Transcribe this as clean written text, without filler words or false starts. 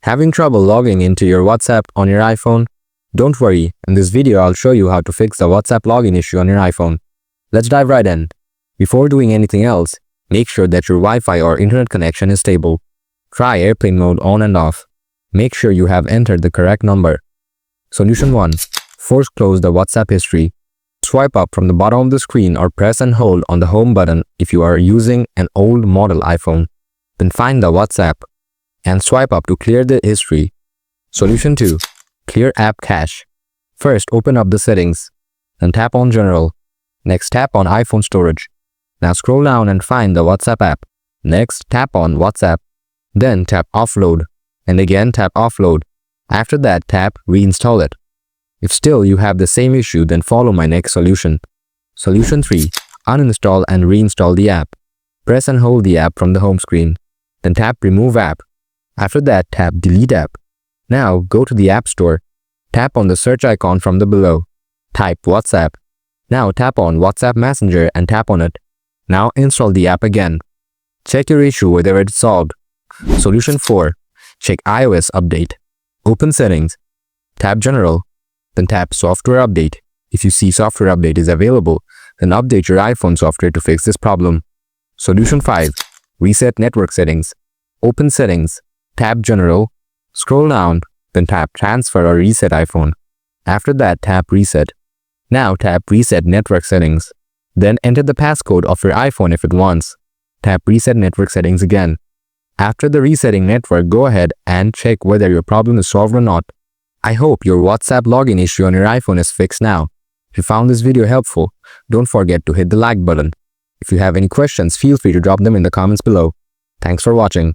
Having trouble logging into your WhatsApp on your iPhone? Don't worry, in this video I'll show you how to fix the WhatsApp login issue on your iPhone. Let's dive right in. Before doing anything else, make sure that your Wi-Fi or internet connection is stable. Try airplane mode on and off. Make sure you have entered the correct number. Solution 1. Force close the WhatsApp history. Swipe up from the bottom of the screen or press and hold on the home button if you are using an old model iPhone. Then find the WhatsApp and swipe up to clear the history. Solution 2. Clear app cache. First, open up the settings. Then tap on General. Next, tap on iPhone storage. Now scroll down and find the WhatsApp app. Next, tap on WhatsApp. Then tap Offload. And again tap Offload. After that, tap Reinstall it. If still you have the same issue, then follow my next solution. Solution 3. Uninstall and reinstall the app. Press and hold the app from the home screen. Then tap Remove app. After that, tap Delete app. Now go to the App Store. Tap on the search icon from the below. Type WhatsApp. Now tap on WhatsApp Messenger and tap on it. Now install the app again. Check your issue whether it's solved. Solution 4. Check iOS update. Open Settings. Tap General. Then tap Software Update. If you see Software Update is available, then update your iPhone software to fix this problem. Solution 5. Reset Network Settings. Open Settings. Tap General. Scroll down. Then tap Transfer or Reset iPhone. After that, tap Reset. Now tap Reset Network Settings. Then enter the passcode of your iPhone if it wants. Tap Reset Network Settings again. After the resetting network, go ahead and check whether your problem is solved or not. I hope your WhatsApp login issue on your iPhone is fixed now. If you found this video helpful, don't forget to hit the like button. If you have any questions, feel free to drop them in the comments below. Thanks for watching.